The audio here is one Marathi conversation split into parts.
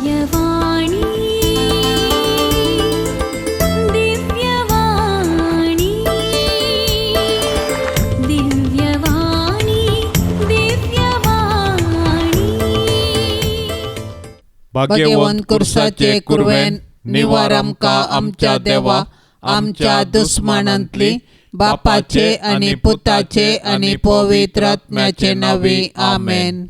दिव्यवाणी दिव्यवाणी दिव्यवाणी दिव्यवाणी भाग्यवन कुर्साचे कुर्वेन निवार आमका आमच्या देवा आमच्या दुश्मनांतली बापाचे आणि पुताचे आणि पवित्र आत्म्याचे नावे आमेन.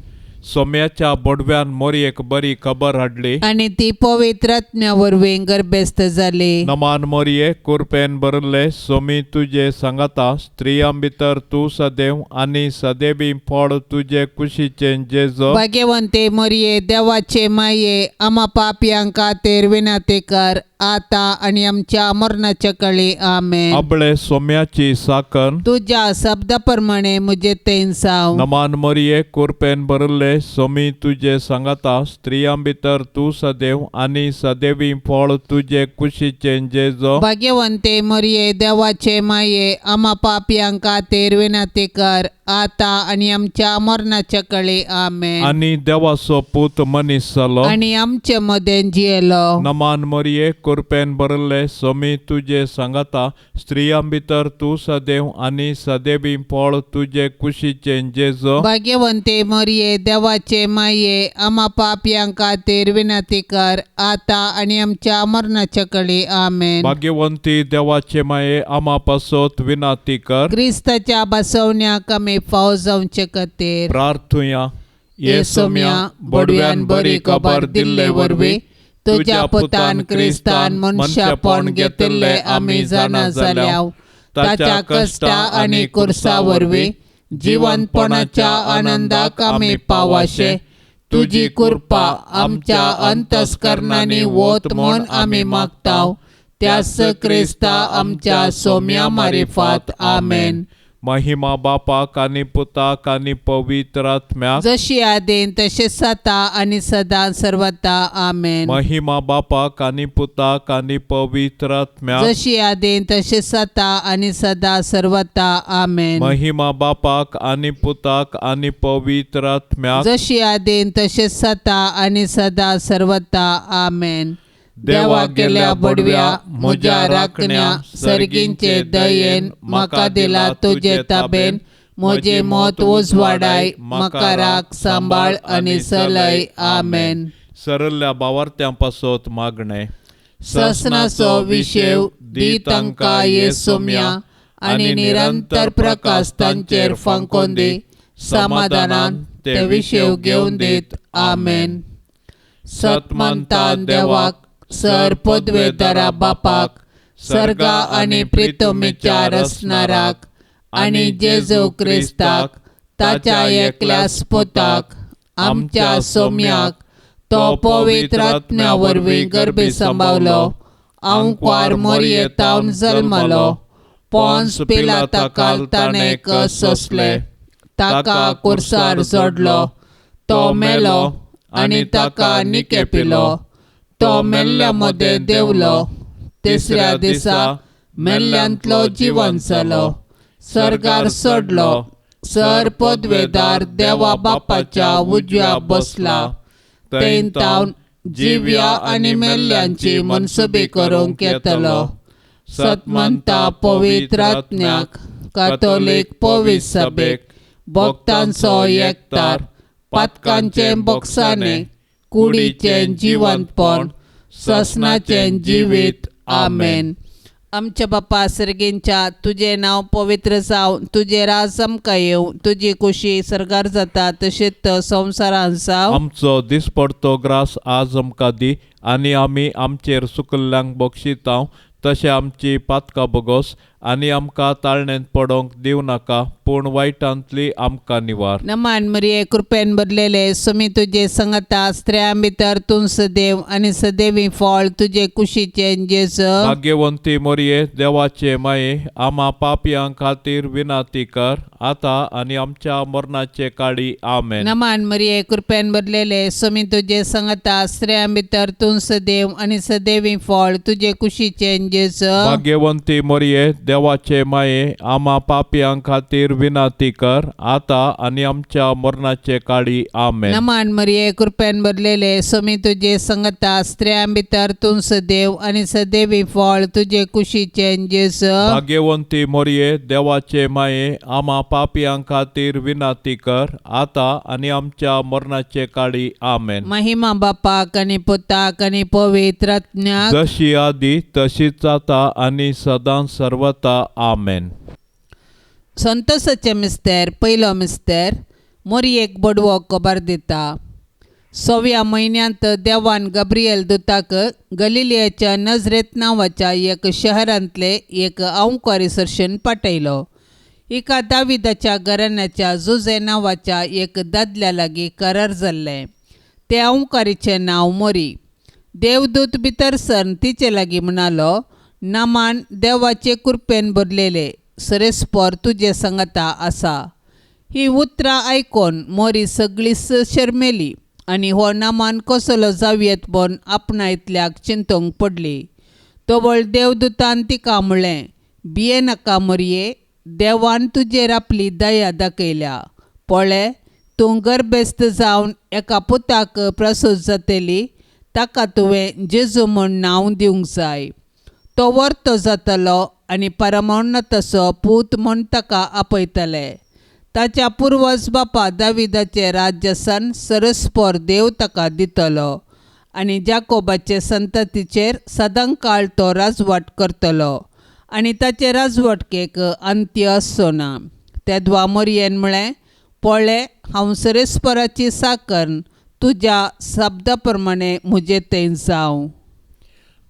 सोम्याच्या बोडव्यान मोरयेक बरी खबर हाडली आणि ती पवित्र आत्म्यावरवीं गर्भस्थ जाली. नमान मोरये कुरपेन बरले सोमी तुझे सांगता स्त्रियां भितर तू सदैव आणि सदैवी फळ तुझे कुशीचे जेजो. भाग्यवंते मरिये देवाचे माये आम्हा पापियांक खातीर विनंती कर आता आणि आमच्या मरणाच्या काळी आमेन. आपले सोम्याची साकन तुझ्या शब्दाप्रमाणे मुझे तेन साव. नमान मोरये कुरपेन बरले सोमी तुझे सांगता स्त्रियां भितर तू सदैव आणि सदैवी फळ तुझे कुशीचे जेजो. भाग्यवंते मरिये देवाचे माये आम्हा पापियांक खातीर विनंती कर आता आणि आमच्या मरणाच्या काळी आमेन. आणि देवाचो पूत मनीस जालो आणि आमचे मदें जियेलो. नमान मोरये कुरपेन बरले सोमी तुझे सांगता स्त्रियां भितर तू सदैव आणि सदैवी फळ तुझे कुशीचे जेजो. भाग्यवंते मरिये देवाचे माये आम्हा पापियांक खातीर विनंती कर आता आणि आमच्या मरणाच्या काळी आमेन. भाग्यवंती देवाचे माये आम्हा पासोत विनंती कर. क्रिस्ताच्या बसवण्याक आमी फावो जावचे खातीर प्रार्थुया येसुम्या बडव्यान बरी खबर दिल्ले वरवीं तुझ्या पुतान क्रिस्तान मनशापण घेतिल्ले आमी जाणा जाल्याव ताच्या कष्टा आणि कुर्सा वरवीं जिवंतपणाच्या आनंदाक आमी पावाशे तुझी कृपा आमच्या अंतस्करणांनी वोत म्हूण आमी मागताव. त्यास क्रिस्ता आमच्या सोम्या मारिफात आमेन. महिमा बापाक आणि पुताक आणि पवित्र आत्म्याक जशी आदीन तशेंच आता आणि सदां सर्वता आमेन. महिमा बापाक आणि पुताक आणि पवित्र आत्म्याक जशी आदीन तशेंच आता आणि सदां सर्वता आमेन. महिमा बापाक आणि पुताक आणि पवित्र आत्म्याक जशी आदीन तशेंच आता आणि सदां सर्वता आमेन. देवा केल्या बडव्या म्हज्या राखण्या सर्गींचे दयेन म्हाका दिला तुझे ताबेन म्हजे मोत उजवाडाय म्हाका राख सांबाळ आणि सलय आमेन. सरल्या भावार्थ्यां पासोत मागणे ससनाचो विशेव दी तांकां येसुम्या आणि निरंतर प्रकाश तांचेर फांकोन दी समाधानान ते विशेव घेवन दीत आमेन. सतमंता देवाक सर पदवेदारा बापाक सर्गा आणि प्रितमेच्या रसनाराक आणि जेजू क्रिस्ताक ताच्या एकल्या पुताक आमच्या सोम्याक तो पवित्र आत्म्या वरवीं गर्भी सांबावलो अंकवार मोरयेतावन जल्मलो पोंस पिलाता काल ताणें कस सोंसले ताका कुर्सार जोडलो तो मेलो आणि ताका निकेपिलो तो मेल्ल्या मध्ये देवलो तिसऱ्या दिसा मेल्ल्यांतलो जिवंत जालो सर्गार सोडलो सर पदवेदार देवा बापाच्या उजव्या बसला तेन तावन जिव्या आणि मेल्ल्यांची मनसुबी करूंक येतलो. सतमंता पवित्र आत्म्याक कातोलीक पवित्र सभेक भक्तांचो एकतार पातकांचे बोगसाने कुडीचे जिवंतपण ससनाचे जिवीत आमेन. आमच्या बापा सर्गींच्या तुझे नाव पवित्र जावं तुझे राज आमकां येवं तुझी खुशी सर्गार जाता तशेंच संवसारांत जावं. आमचो दिसपडतो ग्रास आज आमकां दी आनी आमी आमचेर सुकल्ल्यांक बक्षितांव तशें आमची पातकां बोगोस आनी आमकां ताळणेंत पडोवंक दिवं नाका पूण वायटांतली आमकां निवार. नमान मरिये कृपेन बदलेले सोमी तुझे सांगता स्त्रियां भितर तूं सदैव आणि सदैवी फळ तुझे कुशीचे जेजू. भाग्यवंती मोरये देवाचे माये आम्हा पापियांक खातीर विनंती कर आता आणि आमच्या मरणाचे काळी आमेन. नमान मरिये कृपेन बदलेले सोमी तुझे सांगता स्त्रियां भितर तूं सदैव आणि सदैवी फळ तुझे कुशीचे जेजू. भाग्यवंती मोरये देवाचे माये आम्हा पापियां खातीर विनाती कर आता आणि आमच्या मरणाचे काळी आमेन. नमान मरिये कृपेन भरलेले स्वामी तुझे संगता स्त्रियां भितर तूं सदैव आणि सदैवी फळ तुझे कुशीचे जेस. भाग्यवंती मोरये देवाचे माये आम्हा पापियां खातीर विनाती कर आता आणि आमच्या मरणाचे काळी आमेन. महिमा बापाक आणि पुताक आणि पवित्र आत्म्याक जशी आदी तशीच आता आणि सदां सर्वता आमेन. संतोषाचे मिस्तेर पयलो मिस्तेर मोरयेक बडवो खबर दिता. 6व्या म्हयन्यांत देवान गब्रियल दुताक गलिलियाच्या नजरेत नांवाच्या एक शहरांतले एक आंवकारी सरशेन पाठयलो. एका दाविदाच्या घराण्याच्या जुजे नांवाच्या एक दादल्या लागीं करार जाल्लें. ते आंवकारीचें नांव मोरी. देवदूत भितर सर तिचे लागीं म्हणालो, नामान देवाचे कृपेन भरलेले सरेस्पर तुजे संगता आसा. ही उतरां आयकोन मोरी सगळीच शर्मेली आनी हो नामान कसलो जावयेत म्हूण आपणायतल्याक चिंतूंक पडली. तोवळ देवदूतान तिका म्हणलें, भिये नाका मोरये, देवान तुजेर आपली दया दाखयल्या. पळय, तूं गर्भेस्त जावन एका पुताक प्रसूत जातली. ताका तुवें जेजू म्हूण नांव दिवंक जाय. तो वर्तो जातलो आनी परमोन्नताचो पूत म्हूण ताका आपयतले. ताच्या पुर्वज बापा दाविदाचे राज्य सन सरस्पर देव ताका दितलो आनी जाकोबाचे संततीचेर सदां काळ तो राजवट करतलो आनी ताचे राजवटकेक अंत्य आसचो ना. तेदवा मोरयेन म्हळें, पळय, हांव सरेस्पराची साकर्ण तुज्या शब्दा प्रमाणे म्हजे थंय जावं.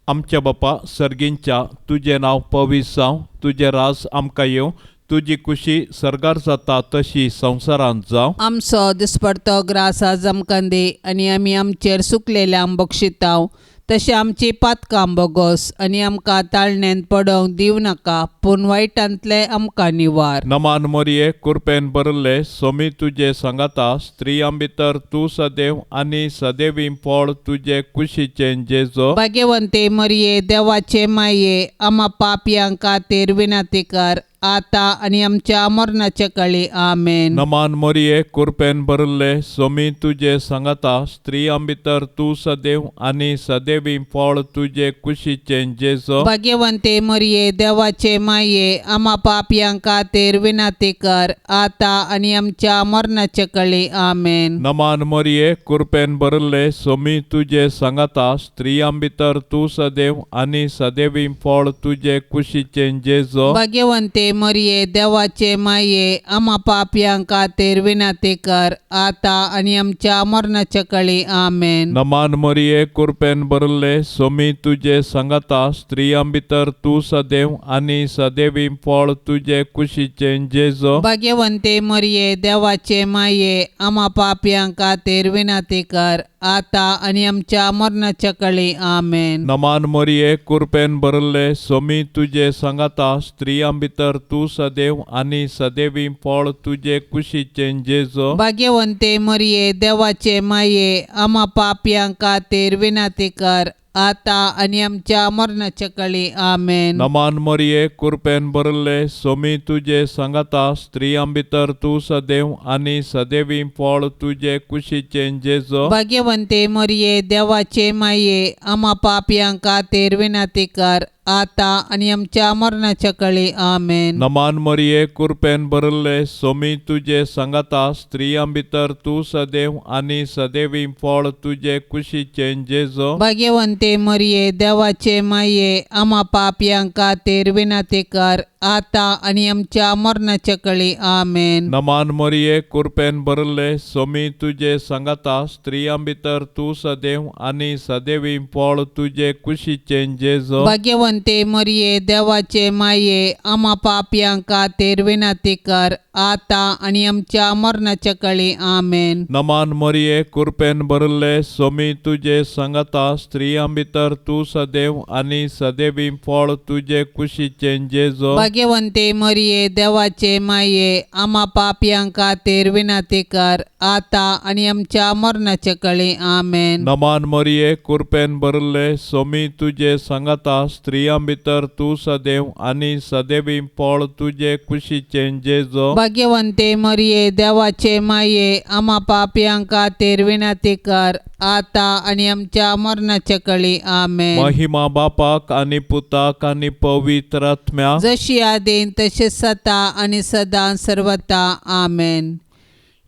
आमच्या बापा सर्गींच्या तुझे नाव पवित्र जावं. तुझे राज आमकां येवं. तुजी खुशी सर्गार जाता तशी संवसारांत जावं. आमचो दिसपडतो ग्रास आज आमकां दी आनी आमी आमचेर सुकलेल्यांक बक्षितांव. तशें आमची पातकां बोगोस आनी आमकां ताळणेंत पडोवंक दिवं नाका, पूण वायटांतले आमकां निवार. नमान मोरये कृपेन भरले स्वामी तुजे सांगाता स्त्रियां भितर तूं सदैव आनी सदैवी फळ तुजे कुशीचें जेजो. भाग्यवंते मरिये देवाचे माये आम्हा पापयांक खातीर विनाती कर आता आनी आमच्या मरणाचे काळी आमेन. नमान मोरये कृपेन भरले स्वामी तुजे सांगाता स्त्रियां भितर तूं सदैव आनी सदैवी फळ तुजे कुशीचें जेजो. भाग्यवंते मरिये देवाचे माये आम्हा पापयांक खातीर विनाती कर आता आनी आमच्या मरणाचे काळी आमेन. नमान मोरये कृपेन भरले स्वामी तुजे सांगाता स्त्रियां भितर तूं सदैव आनी सदैवी फळ तुजे कुशीचें जेजो. भाग्यवंते मरिये देवाचे माये आम्हा पापयांक खातीर विनाती कर आता आनी आमच्या मरणाचे काळी आमेन. नमान मोरये कृपेन भरले स्वामी तुजे सांगाता स्त्रियां भितर तूं सदैव आनी सदैवी फळ तुजे कुशीचें जेजो. भाग्यवंते मरिये देवाचे माये आम्हा पापयांक खातीर विनाती कर आता आनी आमच्या मरणाच्या काळी आमेन. नमान मोरये कृपेन भरले स्वामी तुजे सांगाता स्त्रियां भितर तूं सदैव आनी सदैवी फळ तुजे कुशीचें जेजो. भाग्यवंते मरिये देवाचे माये आम्हा पापयांक खातीर विनाती कर आता आनी आमच्या मरणाच्या काळी आमेन. नमान मोरये कृपेन भरले स्वामी तुजे सांगाता स्त्रियां भितर तूं सदैव आनी सदैवी फळ तुजे कुशीचें जेजो. भाग्यवंते मरिये देवाचे माये आम्हा पापयांक खातीर विनाती कर आता आनी आमच्या मरणाच्या काळी आमेन. नमान मोरये कृपेन भरले स्वामी तुजे सांगाता स्त्रियां भितर तूं सदैव आनी सदैवी फळ तुजे कुशीचें जेजो. भाग्यवंते मरिये देवाचे माये आम्हा पापयांक खातीर विनाती कर आता आनी आमच्या मरणाच्या काळी आमेन. नमान मोरये कृपेन भरले स्वामी तुजे सांगाता स्त्रियां भितर तूं सदैव आनी सदैवी फळ तुजे कुशीचें जेजो. भाग्यवंते मरिये देवाचे माये आम्हा पापयांक खातीर विनाती कर आता आनी आमच्या मरणाच्या काळी आमेन. नमान मोरये कृपेन भरले स्वामी तुजे सांगाता स्त्रियां भितर तूं सदैव आनी सदैवी फळ तुजे कुशीचें जेजो. भाग्यवंते मरिये देवाचे माये आम्हा पापयांक खातीर विनाती कर आता आनी आमच्या मरणाच्या काळी आमेन. नमान मोरये कृपेन भरले स्वामी तुजे सांगाता स्त्रियां स्त्रियां भितर तूं सदैव आनी सदैवी फळ तुजे कुशीचे जेजो. भाग्यवंते मरिये देवाचे माये आम्हा पापियां खातीर विनंती कर आता आणि आमच्या मरणाच्या कळी आमेन. महिमा बापाक आनी पुताक आनी पवित्र आत्म्याक जशी आदीन तसेच सता आणि सदा सर्वता आमेन.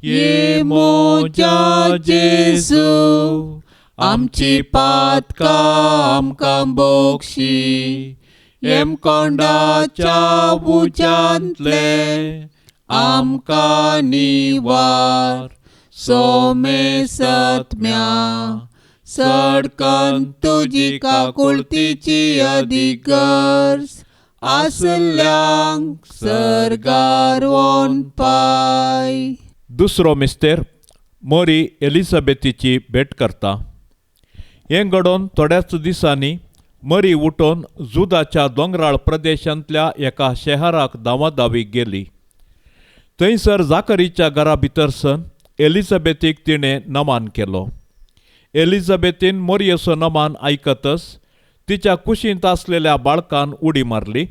ये मोजा जेजू आमची पातकां आमकां बोगशी. एम कोंडाच्या उजांतले आमकां निवार. सोमे सत्म्या सडकन तुजी काकुळतीची अधिगर्ज आसल्यांक सरगार वोन पाय. दुसरो मिस्तेर मोरी एलिझाबेथीची भेट करता. हें घडोवन थोड्याच दिसांनी मरी उठोन जुदाच्या दोंगराळ प्रदेशांतल्या एका शहराक धांवाधांवीक गेली. थंयसर जाकरीच्या घरा भितर सन एलिझाबेथीक तिणें नमान केलो. एलिझाबेथीन मोरयेचो नमान आयकतच तिच्या कुशींत आसलेल्या बाळकान उडी मारली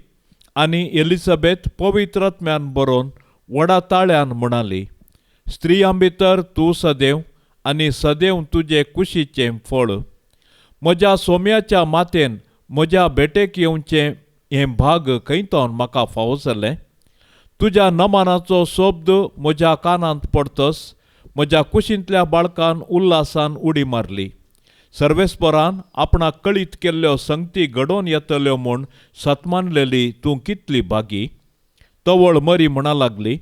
आनी एलिझाबेथ पवित्रात्म्यान बरोवन व्हडा ताळ्यान म्हणाली, स्त्रियां भितर तूं सदैव आनी सदैव तुजे कुशीचें फळ. म्हज्या सोम्याच्या मातेन म्हज्या भेटेक येवचें हें भाग खंयतोन म्हाका फावो जालें. तुज्या नमानाचो शब्द म्हज्या कानांत पडतस म्हज्या कुशींतल्या बाळकान उल्हासान उडी मारली. सर्वेस्परान आपणाक कळीत केल्ल्यो संगती घडोवन येतल्यो म्हूण सतमानलेली तूं कितली भागी. तवळ मरी म्हणा लागली,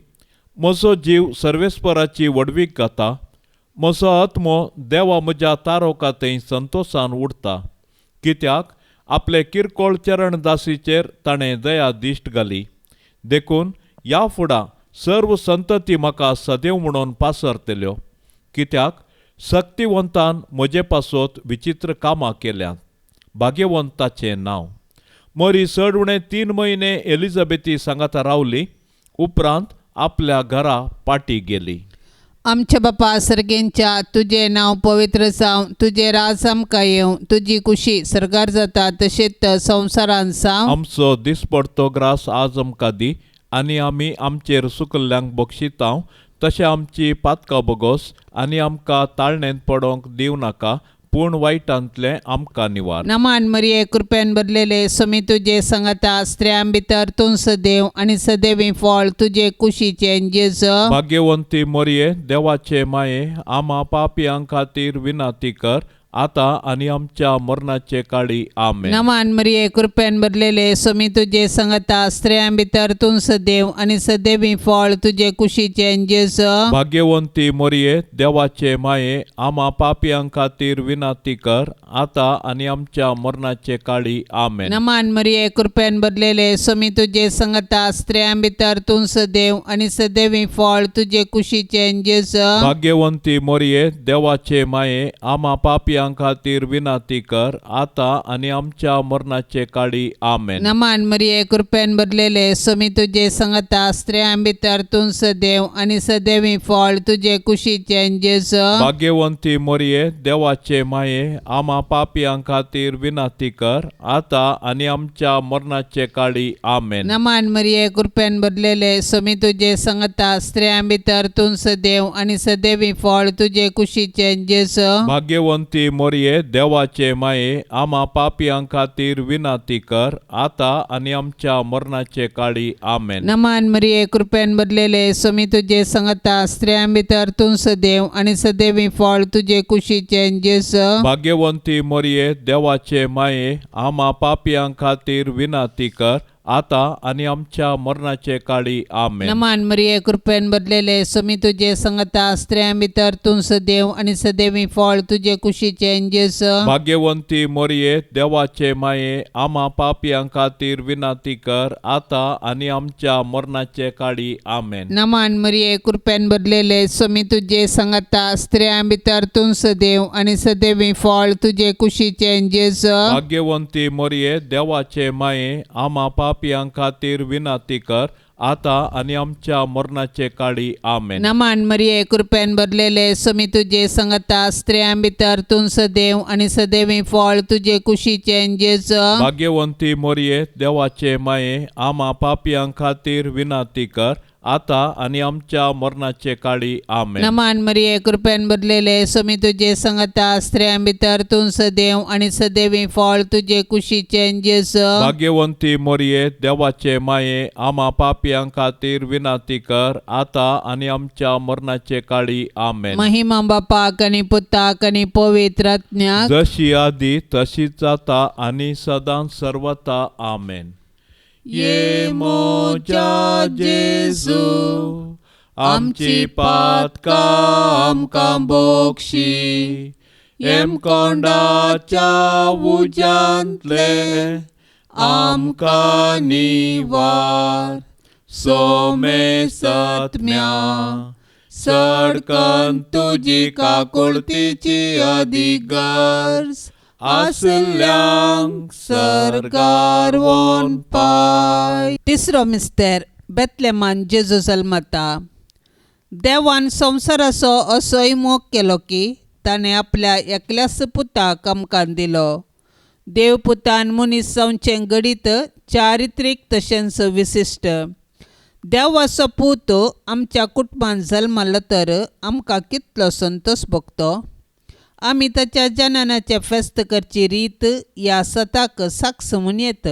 म्हजो जीव सर्वेस्पराची वडवीक घाता. म्हजो आत्मो देवा म्हज्या तारोकातय संतोशान उडटा. कित्याक आपले किरकोळ चरण दासीचेर ताणें दया दिश्ट घाली. देखून ह्या फुडां सर्व संतती म्हाका सदैव म्हणून पासरतल्यो. कित्याक शक्तिवंतान म्हजे पासत विचित्र कामां केल्यांत. भाग्यवंताचें नांव. मरी चड उणें 3 म्हयने एलिझाबेथी सांगाता रावली. उपरांत आपल्या घरा पाटी गेली. आमच्या बापा सर्गेंच्या तुझे नाव पवित्र जावं. तुझे राज आमकां येवं. तुजी कुशी सरकार जाता तशेंच संवसारान जावं. आमचो दिसपडतो ग्रास आज आमकां दी आनी आमी आमचेर सुकल्ल्यांक बक्षितांव. तशें आमची पातकां बोगोस आनी आमकां ताळणेंत पडोंक दिवं नाका, पूण वायटांतले आमकां निवार. नमान मरिये कृपेन भरलेले समी तुजे सांगाता स्त्रियां भितर तूं सदैव आनी सदैवी फळ तुजे कुशीचे जेजू. भाग्यवंती मोरये देवाचे माये आम्हा पापियां खातीर विनंती कर आता आनी आमच्या मरणाचे काळी आमेन. नमान मरिये कृपेन भरलेले समी तुजे सांगाता स्त्रियां भितर तूं सदैव आनी सदैवी फळ तुजे कुशीचे जेजू. भाग्यवंती मोरये देवाचे माये आम्हा पापियां खातीर विनंती कर आता आनी आमच्या मरणाचे काळी आमेन. नमान मरिये कृपेन भरलेले समी तुजे सांगाता स्त्रियां भितर तूं सदैव आनी सदैवी फळ तुजे कुशीचे जेजू. भाग्यवंती मोरये देवाचे माये आम्हा पापियां खातीर विनंती कर आता आनी आमच्या मरणाचे काळी आमेन. नमान मरिये कृपेन भरलेले समी तुजे सांगाता स्त्रियां भितर तूं सदैव आनी सदैवी फळ तुजे कुशीचे जेजू. भाग्यवंती मोरये देवाचे माये आम्हा पापियां खातीर विनंती कर आता आनी आमच्या मरणाचे काळी आमेन. नमान मरिये कृपेन भरलेले समी तुजे सांगाता स्त्रियां भितर तूं सदैव आनी सदैवी फळ तुजे कुशीचे जेजू. भाग्यवंती मोरये देवाचे माये आम्हा पापियां खातीर विनंती कर आता आनी आमच्या मरणाचे काळी आमेन. नमान मरिये कृपेन भरलेले समी तुजे सांगाता स्त्रियां भितर तूं सदैव आनी सदैवी फळ तुजे कुशीचे जेजू. भाग्यवंती मोरये देवाचे माये आम्हा पापियां खातीर विनंती कर आता आनी आमच्या मरणाचे काळी आमेन. नमान मरिये कृपेन भरलेले समी तुजे सांगाता स्त्रियां भितर तूं सदैव आनी सदैवी फळ तुजे कुशीचे जेजू. भाग्यवंती मोरये देवाचे माये आम्हा पापियां खातीर विनंती कर आता आनी आमच्या मरणाचे काळी आमेन. नमान मरिये कृपेन भरलेले समी तुजे सांगाता स्त्रियां भितर तूं सदैव आनी सदैवी फळ तुजे कुशीचे जेजू. भाग्यवंती मोरये देवाचे माये आम्हा पापियां खातीर विनंती कर आता आणि आमच्या मरणाचे काळी आमेन. नमान मरिये कृपेन भरलेले स्वामी तुझे संगता स्त्रियां भितर तूं सदैव आणि सदैवी फळ तुझे कुशीचे जेजू. भाग्यवंती मोरये देवाचे माये आम्हा पापियां खातीर विनाती कर आता आणि आमच्या मरणाचे काळी आमेन. नमान मरिये कृपेन भरलेले स्वामी तुझे संगता स्त्रियां भितर तूं सदैव आणि सदैवी फळ तुझे कुशीचे जेजू. भाग्यवंती मोरये देवाचे माये आम्हा पापियां खातीर विनाती कर आता आणि आमच्या मरणाचे काळी आमेन. महिमा बापाक आणि पुताक आणि पवित्र आत्म्याक जशी आधी तशीच आता आणि सदां सर्वता आमेन. ये मोच्या जेजू आमची पातका आमकां बोक्षी एम कोंडाच्या उज्यांतले आमकां निवार सोमे सत्म्या सडकन तुजी काकुळतीची अधिगर्ज आसल्यांक सरकार वोन पाय. तिसरो मिस्तेर बेतलेमान जेजू जल्मता. देवान संवसाराचो असोय मोग केलो की ताणें आपल्या एकल्याच पुताक आमकां दिलो. देव पुतान मनीस जावचें घडीत चारित्रीक तशेंच विशिश्ट. देवाचो पूत आमच्या कुटुंबांत जल्मलो तर आमकां कितलो संतोश भोगतो. आमी ताच्या जननाचे फेस्त करची रीत ह्या सताक साक्ष म्हूण येत.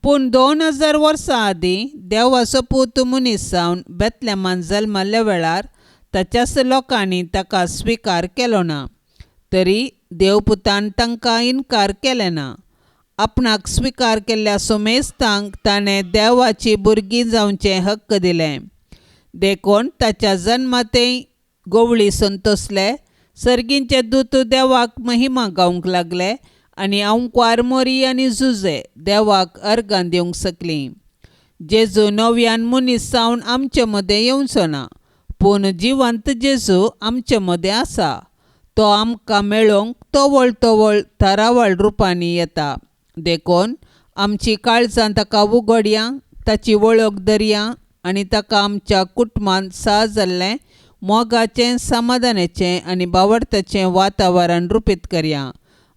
पूण 2000 वर्सां आदीं देवाचो पूत मनीस जावन बेतलेमान जल्मल्या वेळार ताच्याच लोकांनी ताका स्विकार केलो ना. तरी देवपुतान तांकां इन्कार केलें ना. आपणाक स्विकार केल्ल्या सोमेस्तांक ताणें देवाची भुरगीं जावचें हक्क दिलें. देखून ताच्या जन्मातय गवळी संतोसले. सर्गींचे दूत देवाक महिमा गावंक लागले आनी आंवकार मोरी आनी झुजे देवाक अर्गां दिवंक सकलीं. जेजू नव्यान मनीस जावन आमचे मदें येवचो ना, पूण जिवंत जेजू आमचे मदें आसा. तो आमकां मेळोवंक तोवळ तोवळ तरावळ रुपांनी येता. देखून आमची काळजां ताका उगडया, ताची वळख धरया आनी ताका आमच्या कुटुंबांत जाल्लें मोगाचें समाधानाचें आनी बावडताचें वातावरण रुपीत करया.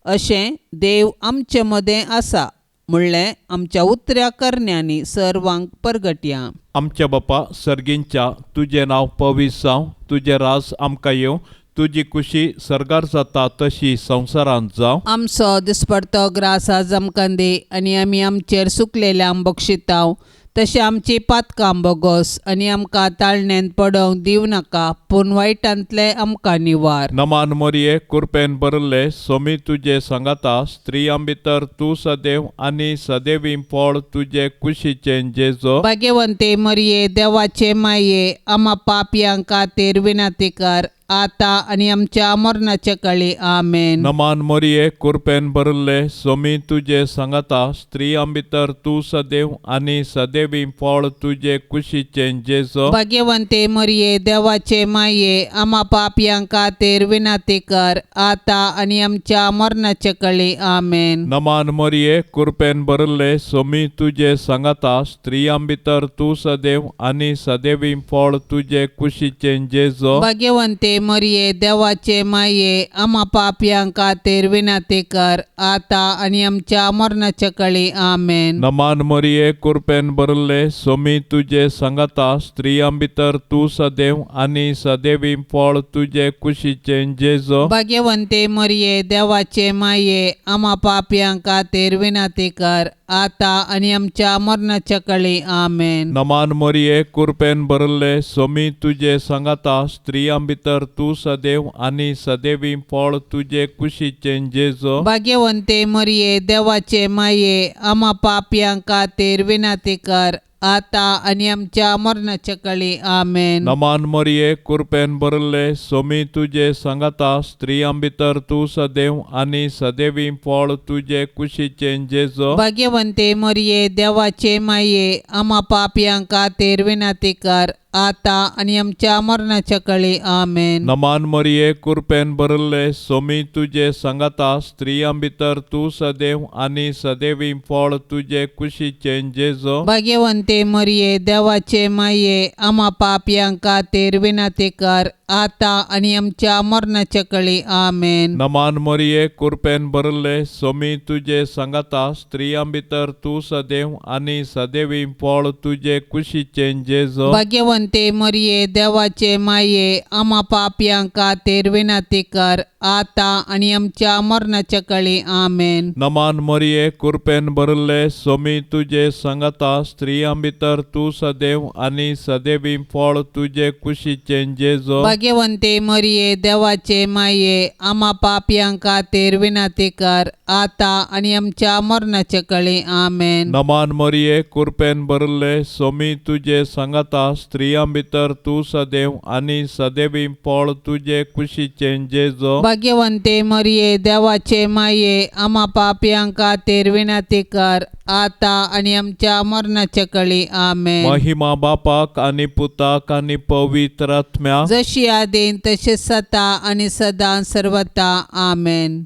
अशें देव आमचे मदें आसा म्हणलें आमच्या उतऱ्या करण्यांनी सर्वांक परगटया. आमच्या बापा सर्गींच्या तुजें नांव पवित्र जावं, तुजें राज आमकां येवं, तुजी खुशी सर्गार जाता तशी संवसारांत जावं. आमचो दिसपडतो ग्रास आज आमकां दी आनी आमी आमचेर सुकलेल्यांक बक्षितांव. तशें आमची पातकां बोगोस आनी आमकां ताळणेंत पडोवंक दिवं नाका, पूण वायटांतले आमकां निवार. नमान मोरये कृपेन भरले सोमी तुजे सांगाता स्त्रियां भितर तूं सदैव आनी सदैवी फळ तुजे कुशीचें जेजू. भाग्यवंते मरिये देवाचे माये आम्हा पापयां खातीर विनाती कर आता आनी आमच्या मरणाचे काळी आमेन. नमान मोरये कृपेन भरले सोमी तुजे सांगाता स्त्रियां भितर तूं सदैव आनी सदैवी फळ तुजे कुशीचें जेजू. भाग्यवंते मरिये देवाचे माये आम्हा पापयां खातीर विनाती कर आता आनी आमच्या मरणाचे काळी आमेन. नमान मोरये कृपेन भरले सोमी तुजे सांगाता स्त्रियां भितर तूं सदैव आनी सदैवी फळ तुजे कुशीचें जेजू. भाग्यवंते मरिये देवाचे माये आम्हा पापयां खातीर विनाती कर आता आनी आमच्या मरणाचे काळी आमेन. नमान मोरये कृपेन भरले सोमी तुजे सांगाता स्त्रियां भितर तूं सदैव आनी सदैवी फळ तुजे कुशीचें जेजू. भाग्यवंते मरिये देवाचे माये आम्हा पापयां खातीर विनाती कर आता आनी आमच्या मरणाच्या काळी आमेन. नमान मोरये कृपेन भरले सोमी तुजे सांगाता स्त्रियां भितर तूं सदैव आनी सदैवी फळ तुजे कुशीचें जेजू. भाग्यवंते मरिये देवाचे माये आम्हा पापयां खातीर विनाती कर आता आनी आमच्या मरणाच्या काळी आमेन. नमान मोरये कृपेन भरले सोमी तुजे सांगाता स्त्रियां भितर तूं सदैव आनी सदैवी फळ तुजे कुशीचें जेजू. भाग्यवंते मरिये देवाचे माये आम्हा पापयां खातीर विनाती कर आता आनी आमच्या मरणाच्या काळी आमेन. नमान मोरये कृपेन भरले सोमी तुजे सांगाता स्त्रियां भितर तूं सदैव आनी सदैवी फळ तुजे कुशीचें जेजू. भाग्यवंते भाग्यवंते मरिये देवाचे माये आम्हा पापियां खातीर विनंती कर आता आणि आमच्या मरणाच्या कळी आमेन. नमान मरिये कृपेन भरले सोमी तुझे सांगता स्त्रियां भितर तू सदैव आणि सदैवी फळ तुझे कुशीचे जेजो. भाग्यवंते मरिये देवाचे माये आम्हा पापियां खातीर विनंती कर आता आणि आमच्या मरणाच्या कळी आमेन. नमान मरिये कृपेन भरले सोमी तुझे सांगता स्त्रियां भितर तू सदैव आणि सदैवी फळ तुझे कुशीचे जेजो. भाग्यवंते मरिये देवाचे माये आम्हा पापियां खातीर विनंती कर आता आणि आमच्या मरणाच्या कळी आमेन. नमान मरिये कृपेन भरले सोमी तुझे सांगता स्त्रियां भितर तू सदैव आणि सदैवी फळ तुझे कुशीचे जेजो. भाग्यवंते मरिये देवाचे माये आम्हा पापियां खातीर विनंती कर आता आणि आमच्या मरणाच्या कळी आमेन. महिमा बापाक आणि पुताक आणि पवित्र आत्म्या जशी आदीन तसे सता आणि सदा सर्वता आमेन.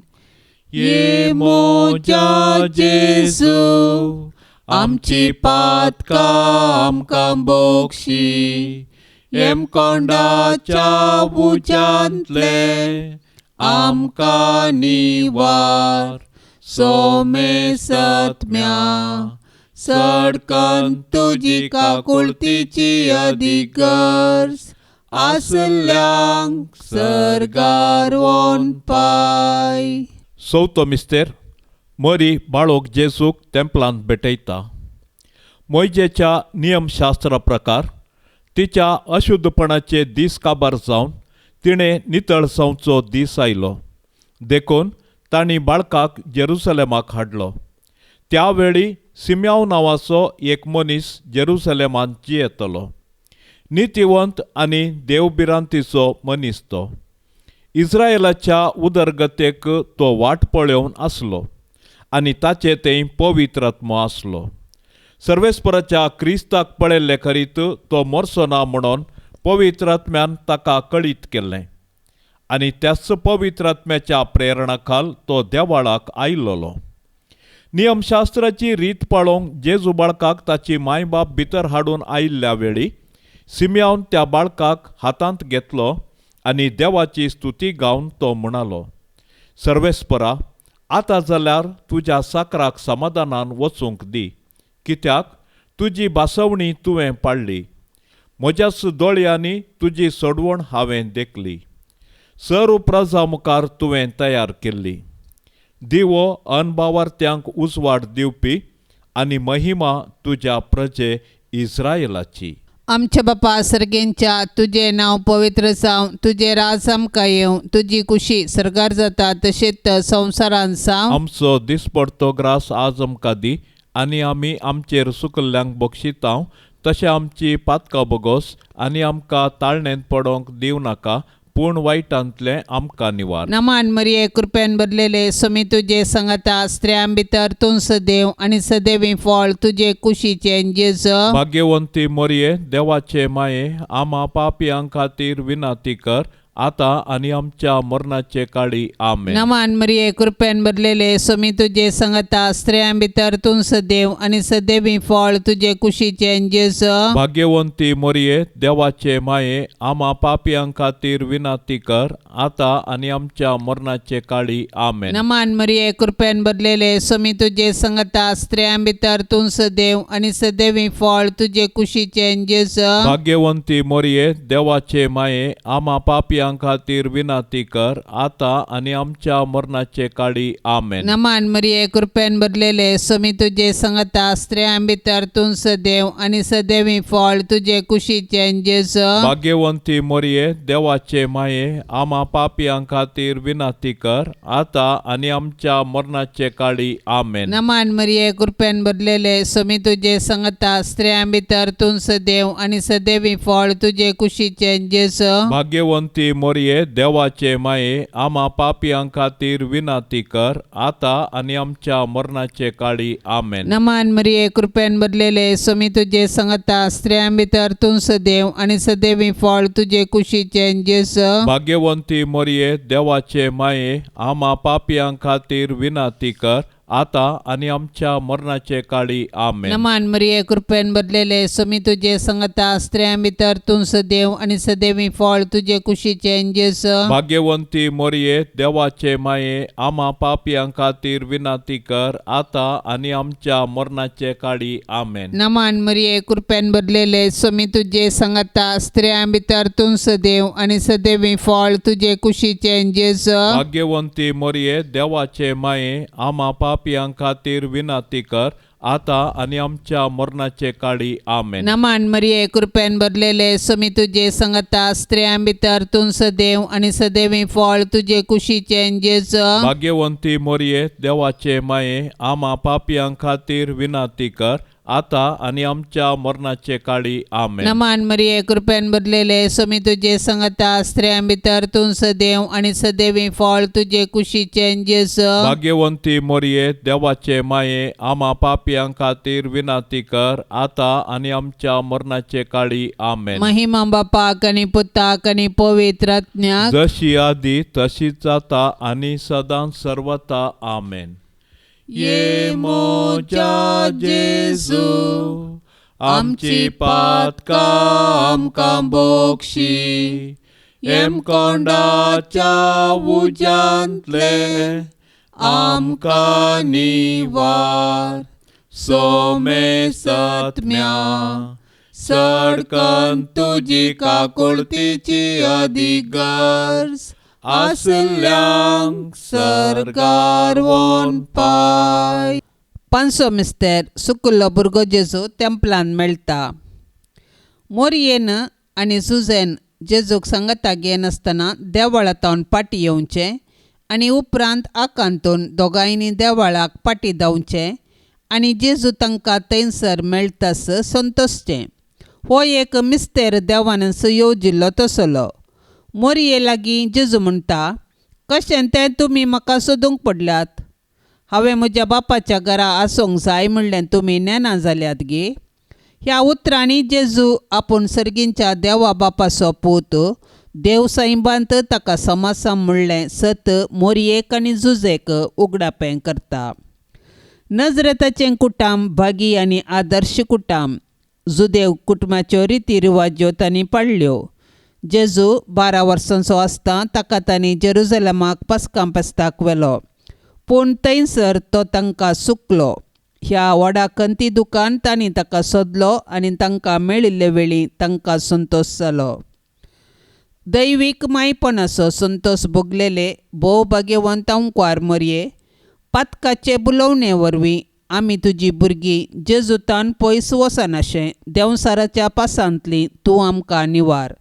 ये मोजा जेजू आमची पातका आमकां बोगशी एम कोंडाच्या उजांतले आमकां निवार सोमे सत्म्या सडकन तुजी काकुळतीची अधिगर्ज आसल्यांक सरगार वोन पाय. चवथो मिस्तेर मरी बाळोक जेजूक तेंपलांत भेटयता. मोइजेच्या नियमशास्त्रा प्रकार तिच्या अशुद्धपणाचे दीस काबार जावन तिणें नितळ जावचो दीस आयलो देखून तांणी बाळकाक जेरुसलेमाक हाडलो. त्या वेळी सिम्याव नांवाचो एक मनीस जेरुसलेमांत जियेतलो. नितिवंत आनी देवबिरांतीचो मनीस तो. इस्रायेलाच्या उदरगतेक तो वाट पळोवन आसलो आनी ताचे थंय पवित्र आत्मो आसलो. सर्वेस्पराच्या क्रिस्ताक पळयल्ले करीत तो मरचो ना म्हणून पवित्र आत्म्यान ताका कळीत केल्लें आनी त्याच पवित्र आत्म्याच्या प्रेरणा खाल तो देवाळाक आयिल्लो. नियमशास्त्राची रीत पाळोवंक जेजू बाळकाक ताची मायबाप भितर हाडून आयिल्ल्या वेळी सिम्यावन त्या बाळकाक हातांत घेतलो आनी देवाची स्तुती गावन तो म्हणालो, सर्वेस्परा आतां जाल्यार तुज्या साकराक समाधानान वचूंक दी, कित्याक तुजी बासवणी तुवें पाळ्ळी. म्हज्याच दोळ्यांनी तुजी सोडवण हांवें देखली. सर्व प्रजा मुखार तुवें तयार केल्ली. दिवो अनबावार्थ्यांक उजवाड दिवपी आनी महिमा तुज्या प्रजे इस्रायेलाची. आमच्या बापा सर्गेंच्या तुझे नाव पवित्र जावं, तुझे राज आमकां येवं, तुजी कुशी सरकार जाता तशेंच संवसारांत जावं. आमचो दिसपडतो ग्रास आज आमकां दी आनी आमी आमचेर सुकल्ल्यांक बक्षितांव तशें आमची पातकां बोगोस आनी आमकां ताळणेंत पडोवंक दिवं नाका पूण वायटांतलें आमकां निवार. नमान मरिये कृपेन भरलेले सोमी तुझे सांगता स्त्रियां भितर तूं सदैव आनी सदैवी फळ तुझे कुशीचे जेजू. भाग्यवंती मरिये देवाचे माये आम्हा पापियां खातीर विनंती कर आता आनी आमच्या मरणाचे काळी आमेन. नमान मरिये कृपेन भरलेले सोमी तुझे सांगता स्त्रियां भितर तूं सदैव आनी सदैवी फळ तुझे कुशीचे जेजू. भाग्यवंती मरिये देवाचे माये आम्हा पापियां खातीर विनंती कर आता आनी आमच्या मरणाचे काळी आमेन. नमान मरिये कृपेन भरलेले सोमी तुझे सांगता स्त्रियां भितर तूं सदैव आनी सदैवी फळ तुझे कुशीचे जेजू. भाग्यवंती मरिये देवाचे माये आम्हा पापियां खातीर विनंती कर आता आनी आमच्या मरणाचे काळी आमेन. नमान मरिये कृपेन भरलेले सोमी तुझे सांगता स्त्रियां भितर तूं सदैव आनी सदैवी फळ तुझे कुशीचे जेजू. भाग्यवंती मरिये देवाचे माये आम्हा पापियां खातीर विनंती कर आता आनी आमच्या मरणाचे काळी आमेन. नमान मरिये कृपेन भरलेले सोमी तुझे सांगता स्त्रियां भितर तूं सदैव आनी सदैवी फळ तुझे कुशीचे जेजू. भाग्यवंती मरिये देवाचे माये आम्हा पापियां खातीर विनंती कर आता आनी आमच्या मरणाचे काळी आमेन. नमान मरिये कृपेन भरलेले सोमी तुझे सांगता स्त्रियां भितर तूं सदैव आनी सदैवी फळ तुझे कुशीचे जेजू. भाग्यवंती मरिये देवाचे माये आम्हा पापियां खातीर विनंती कर आता आणि आमच्या मरणाचे काळी आमेन. नमान मरिये कृपेन भरलेले स्वामी तुझे संगता स्त्रियां भितर तूं सदैव आणि सदैवी फळ तुझे कुशीचे जेस. भाग्यवंती मोरये देवाचे माये आम्हा पापियां खातीर विनाती कर आता आणि आमच्या मरणाचे काळी आमेन. नमान मरिये कृपेन भरलेले स्वामी तुझे संगता स्त्रियां भितर तूं सदैव आणि सदैवी फळ तुझे कुशीचे जेस. भाग्यवंती मोरये देवाचे माये आम्हा पापियां खातीर विनाती कर आता आणि आमच्या मरणाचे काळी आमेन. नमान मरिये कृपेन भरलेले स्वामी तुझे संगता स्त्रियां भितर तूं सदैव आणि सदैवी फळ तुझे कुशीचे जेस. भाग्यवंती मोरये देवाचे माये आम्हा पापियां खातीर विनाती कर आता आणि आमच्या मरणाचे काळी आमेन. नमान मरिये कृपेन भरलेले स्वामी तुझे संगता स्त्रियां भितर तूं सदैव आणि सदैवी फळ तुझे कुशीचे जेस. भाग्यवंती मोरये देवाचे माये आम्हा पापियां खातीर विनाती कर आता आणि आमच्या मरणाचे काळी आमेन. महिमा बापाक आणि पुताक आणि पवित्र आत्म्याक जशी आधी तशीच आता आणि सदां सर्वता आमेन. ये मोच्या जेजू आमची पातका आमकां बोक्षी एम कोंडाच्या उज्यांतले आमकां निवार सोमे सत्म्या सडकन तुजी काकुळतीची अधिगर्ज आसल्यांक सरकार वोन पाय. पांचवो मिस्तेर सुकुल्लो भुरगो जेजू तेंपलान मेळटा. मोरयेन आनी झुजेन जेजूक सांगता घेयन आसतना देवळांतावन फाटीं येवचें आनी उपरांत आकांतून दोगांयनी देवळाक फाटीं धांवचें आनी जेजू तांकां थंयसर मेळटास संतोसचें. हो एक मिस्तेर देवान येवजिल्लो तसलो. मोरये लागीं जेजू म्हणटा, कशें तें तुमी म्हाका सोदूंक पडल्यात. हांवें म्हज्या बापाच्या घरा आसूंक जाय म्हणलें तुमी नेना जाल्यात गे. ह्या उतरांनी जेजू आपूण सर्गींच्या देवा बापाचो पूत देव साईबांत ताका समासां म्हणलें सत मोरयेक आनी झुजेक उगडापें करता. नजरेताचें कुटाम भागी आनी आदर्श कुटाम जुदेव कुटुंबाच्यो रिती रिवाज्यो तांणी पाळल्यो. जेजू 12 वर्सांचो आसता ताका तांणी जेरुजलेमाक पास्कां पेस्ताक व्हेलो, पूण थंयसर तो तांकां चुकलो. ह्या व्हडा कंती दुकान तांणी ताका सोदलो आनी तांकां मेळिल्ले वेळी तांकां संतोश जालो. दैवीक मायपणाचो संतोश भोगलेले भोव भाग्यवंत अंकवार मोरये, पातकाचे बुलोवणे वरवीं आमी तुजी भुरगीं जेजूतान पयस वचनाशें देंवसाराच्या पासांतलीं तूं आमकां निवार.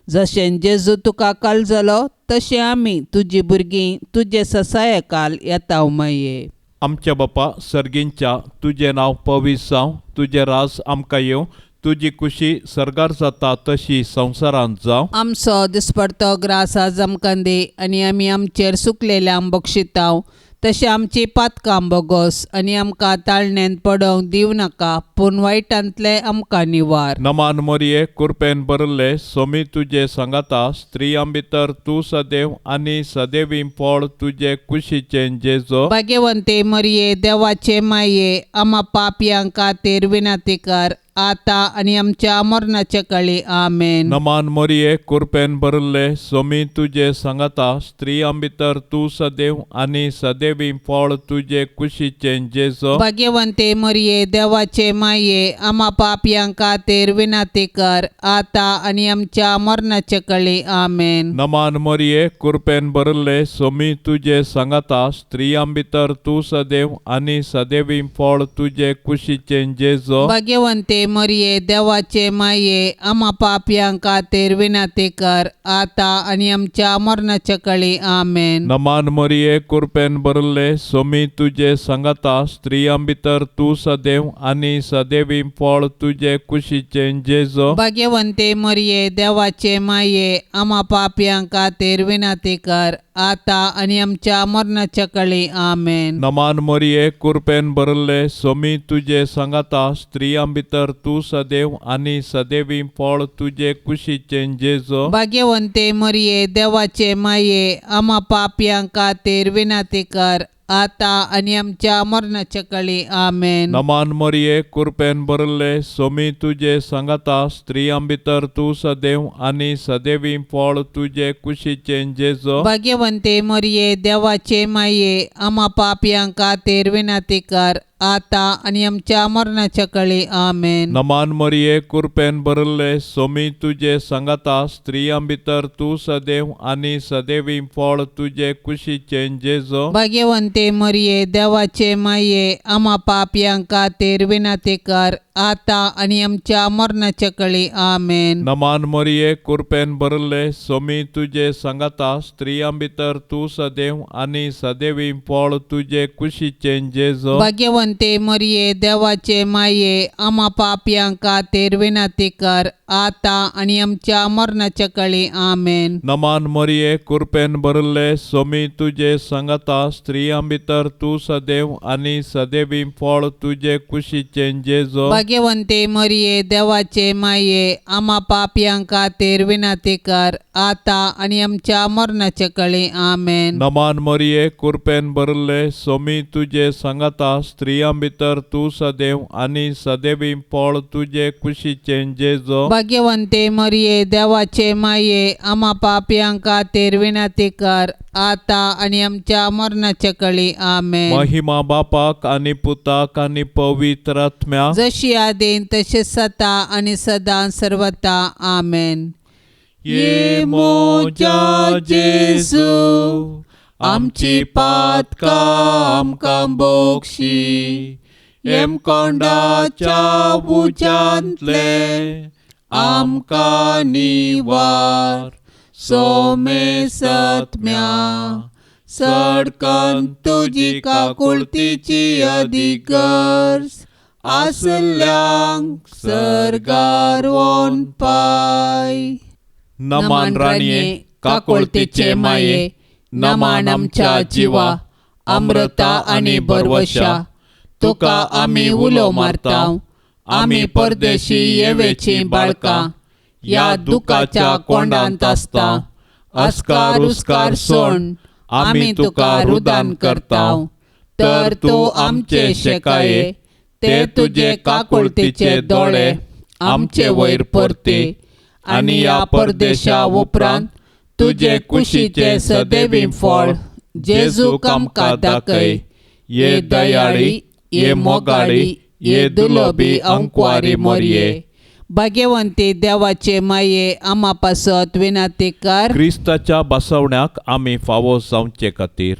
जशें जेजू तुका काल जालो तशें आमी तुजी भुरगीं तुजे ससायकाल येताव माये. आमच्या बापा सर्गींच्या तुजें नांव पवित्र जावं, तुजें राज आमकां येवं, तुजी कुशी सर्गार जाता तशी संवसारांत जावं. आमचो दिसपडतो ग्रास आज आमकां दे आनी आमी आमचेर सुकलेल्यांक बक्षिताव तशें आमची पातकां बोगोस आनी आमकां ताळणेंत पडोवंक दिवं नाका पूण वायटांतले आमकां निवार. नमान मोरये कृपेन भरले सोमी तुजे सांगाता स्त्रियां भितर तूं सदैव आनी सदैवी फळ तुजे कुशीचें जेजो. भाग्यवंते मरिये देवाचे माये आम्हा पापयांक खातीर विनाती कर आता आनी आमच्या मरणाचे काळी आमेन. नमान मोरये कृपेन भरले सोमी तुजे सांगाता स्त्रियां भितर तूं सदैव आनी सदैवी फळ तुजे कुशीचें जेजो. भाग्यवंते मरिये देवाचे माये आम्हा पापयांक खातीर विनाती कर आता आनी आमच्या मरणाचे काळी आमेन. नमान मोरये कृपेन भरले सोमी तुजे सांगाता स्त्रियां भितर तूं सदैव आनी सदैवी फळ तुजे कुशीचें जेजो. भाग्यवंते मरिये देवाचे माये आम्हा पापयांक खातीर विनाती कर आता आनी आमच्या मरणाचे काळी आमेन. नमान मोरये कृपेन भरले सोमी तुजे सांगाता स्त्रियां भितर तूं सदैव आनी सदैवी फळ तुजे कुशीचें जेजो. भाग्यवंते मरिये देवाचे माये आम्हा पापयांक खातीर विनाती कर आता आनी आमच्या मरणाच्या काळी आमेन. नमान मोरये कृपेन भरले सोमी तुजे सांगाता स्त्रियां भितर तूं सदैव आनी सदैवी फळ तुजे कुशीचें जेजो. भाग्यवंते मरिये देवाचे माये आम्हा पापयांक खातीर विनाती कर आता आणि आमच्या मरणाच्या काळी आमेन. नमान मरिये कृपेन भरले सोमी तुझे सांगता स्त्रियां भितर तू सदैव आणि सदैवी फळ तुझे कुशीचे जेजो. भाग्यवंते मरिये देवाचे माये आम्हा पापियांका तेर विनंती कर आता आणि आमच्या मरणाच्या काळी आमेन. नमान मरिये कृपेन भरले सोमी तुझे सांगता स्त्रियां भितर तू सदैव आणि सदैवी फळ तुझे कुशीचे जेजो. भाग्यवंते मरिये देवाचे माये आम्हा पापियांका तेर विनंती कर आता आणि आमच्या मरणाच्या काळी आमेन. नमान मरिये कृपेन भरले सोमी तुझे सांगता स्त्रियां भितर तू सदैव आणि सदैवी फळ तुझे कुशीचे जेजो. भाग्यवंते मरिये देवाचे माये आम्हा पापियांका तेर विनंती कर आता आणि आमच्या मरणाच्या काळी आमेन. नमान मरिये कृपेन भरले सोमी तुझे सांगता स्त्रियां भितर तू सदैव आणि सदैवी फळ तुझे कुशीचे जेजो. भाग्यवंते मरिये देवाचे माये आम्हा पापियांका तेर विनंती कर आता आणि आमच्या मरणाच्या काळी आमेन. नमान मरिये कृपेन भरले सोमी तुझे सांगता स्त्रियां भितर तू सदैव आणि सदैवी फळ तुझे कुशीचे जेजो. भाग्यवंते मरिये देवाचे माये आम्हा पापियांका तेर विनंती कर आता आणि आमच्या मरणाच्या काळी आमेन. महिमा बापाक आणि पुताक आणि पवित्र आत्म्या जशी आदेन तसे सता आणि सदा सर्वता आमेन. ये मोजा जेजू आमची पातका आमकां बोगशी एम कोंडाच्या उजांतले आमकां निवार सोमे सत्म्या सडकन तुजी काकुळतीची अधिगर्ज आसल्यांक सरगार वोन पाय. नमान राणये काकुळतीचे माये नमान आमच्या जिवा अमृता आणि बरवशा तुका आम्ही उलो मारताव. आम्ही परदेशी येवेची बाळका या दुखाच्या कोंडांत आसता. अस्कार उस्कार सोड आम्ही तुका रुदान करताव. तर तू आमचे शेकाये ते तुझे काकुळतीचे दोळे आमचे वयर परते आणि या परदेशा उपरांत तुझे कुशीचे सदैवी फळ जेजू आमकां दाखय. ये दयाळी ये मोगाळी ये दुलोबी अंकुवारी मरिये. भाग्यवंती देवाचे माये आम्हा पासत विनंती कर. क्रिस्ताच्या बसवण्याक आम्ही फावो जावचे खातीर